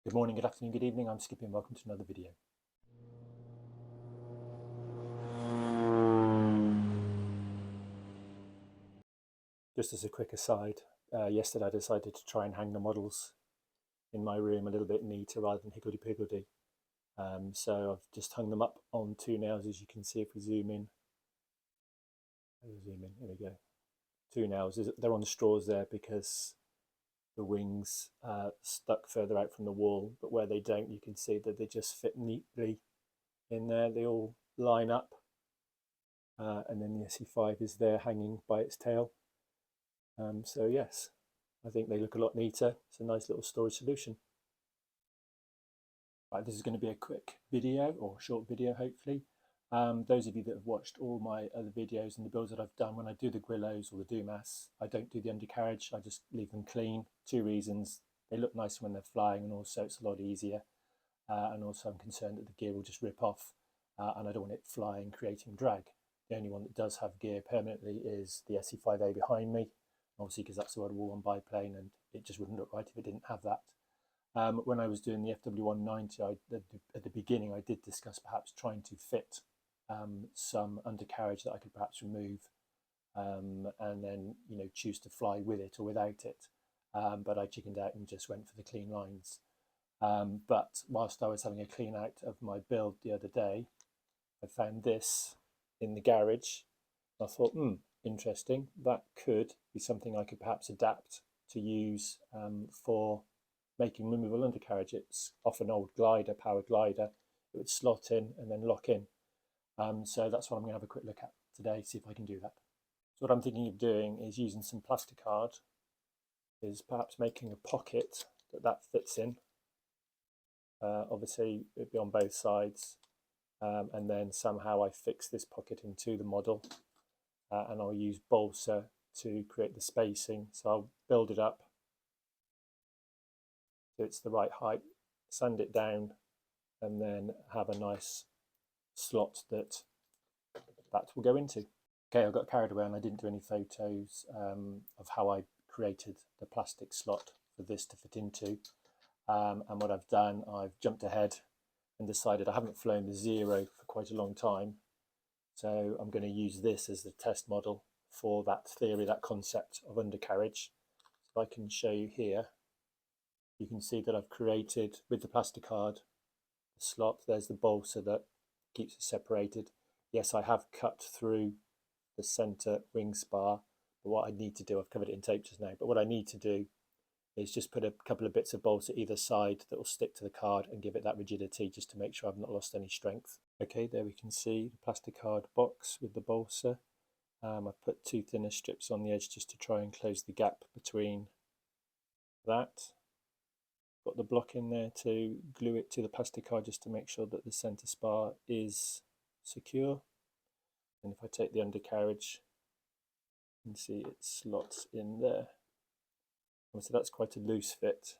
Good morning, good afternoon, good evening. I'm Skippy and welcome to another video. Just as a quick aside, yesterday I decided to try and hang the models in my room a little bit neater rather than higgledy-piggledy. So I've just hung them up on two nails, as you can see if we zoom in. Here we go. Two nails. They're on the straws there because the wings stuck further out from the wall, but where they don't, you can see that they just fit neatly in there. They all line up, and then the SE5 is there hanging by its tail. So yes, I think they look a lot neater. It's a nice little storage solution. Right, this is going to be a quick video, or short video hopefully. Those of you that have watched all my other videos and the builds that I've done, when I do the Guillows or the Dumas, I don't do the undercarriage, I just leave them clean. Two reasons: they look nice when they're flying, and also it's a lot easier. And also I'm concerned that the gear will just rip off, and I don't want it flying, creating drag. The only one that does have gear permanently is the SE5A behind me, obviously because that's the one wall on biplane, and it just wouldn't look right if it didn't have that. When I was doing the FW190, at the beginning I did discuss perhaps trying to fit some undercarriage that I could perhaps remove, and then choose to fly with it or without it, but I chickened out and just went for the clean lines. But whilst I was having a clean out of my build the other day, I found this in the garage. I thought, interesting, that could be something I could perhaps adapt to use for making removable undercarriage. It's off an old glider, power glider. It would slot in and then lock in. So that's what I'm going to have a quick look at today, see if I can do that. So what I'm thinking of doing is using some plasticard, is perhaps making a pocket that fits in. Obviously it'd be on both sides, and then somehow I fix this pocket into the model, and I'll use balsa to create the spacing. So I'll build it up so it's the right height, sand it down, and then have a nice slot that will go into. Okay, I got carried away and I didn't do any photos of how I created the plastic slot for this to fit into. And what I've done, I've jumped ahead and decided I haven't flown the Zero for quite a long time, so I'm going to use this as the test model for that theory, that concept of undercarriage. So I can show you here. You can see that I've created, with the plasticard, the slot. There's the balsa that keeps it separated. Yes, I have cut through the center wing spar, but what I need to do, I've covered it in tape just now, but what I need to do is just put a couple of bits of balsa either side that will stick to the card and give it that rigidity, just to make sure I've not lost any strength. Okay, there we can see the plasticard box with the balsa. I've put two thinner strips on the edge just to try and close the gap between that. Got the block in there to glue it to the plasticard just to make sure that the center spar is secure. And if I take the undercarriage, you can see it slots in there. So that's quite a loose fit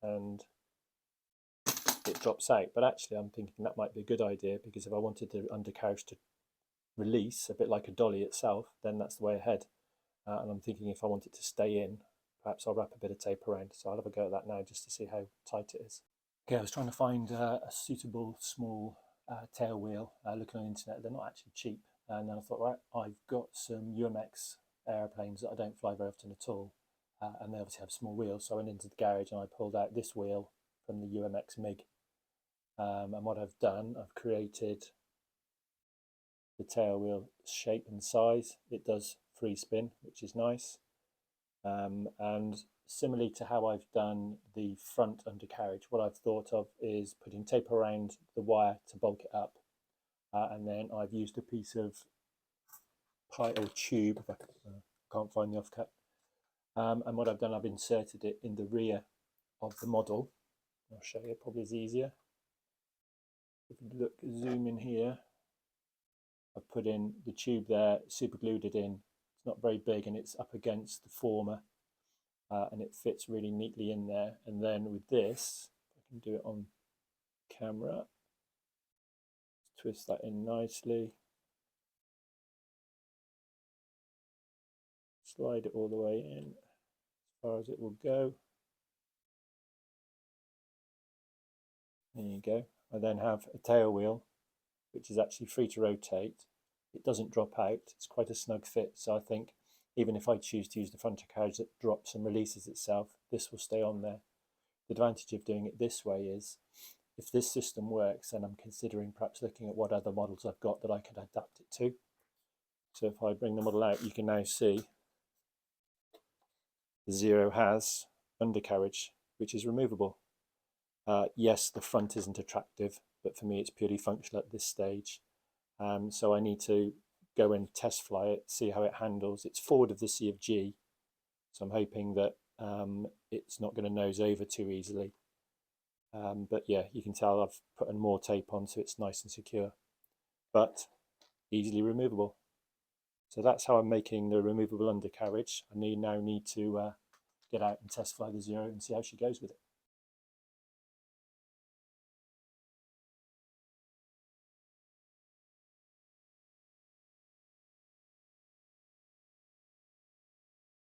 and it drops out, but actually I'm thinking that might be a good idea, because if I wanted the undercarriage to release a bit like a dolly itself, then that's the way ahead. And I'm thinking if I want it to stay in, perhaps I'll wrap a bit of tape around. So I'll have a go at that now just to see how tight it is. Okay, I was trying to find a suitable small tail wheel, looking on the internet. They're not actually cheap, and then I thought, right, I've got some UMX airplanes that I don't fly very often at all. And they obviously have small wheels, so I went into the garage and I pulled out this wheel from the UMX MiG. And what I've done, I've created the tail wheel shape and size. It does free spin, which is nice. And similarly to how I've done the front undercarriage, what I've thought of is putting tape around the wire to bulk it up. And then I've used a piece of pipe or tube, if I can't find the offcut. And what I've done, I've inserted it in the rear of the model. I'll show you, probably is easier. If you look, zoom in here, I've put in the tube there, super glued it in. It's not very big and it's up against the former, and it fits really neatly in there. And then with this, I can do it on camera, twist that in nicely, slide it all the way in as far as it will go. There you go. I then have a tail wheel, which is actually free to rotate. It doesn't drop out. It's quite a snug fit. So I think even if I choose to use the front carriage that drops and releases itself, this will stay on there. The advantage of doing it this way is if this system works, then I'm considering perhaps looking at what other models I've got that I could adapt it to. So if I bring the model out, you can now see the Zero has undercarriage, which is removable. Yes, the front isn't attractive, but for me it's purely functional at this stage. So I need to go and test fly it, see how it handles. It's forward of the Sea of G, so I'm hoping that it's not going to nose over too easily. But yeah, you can tell I've put more tape on so it's nice and secure, but easily removable. So that's how I'm making the removable undercarriage. I now need to get out and test fly the Zero and see how she goes with it.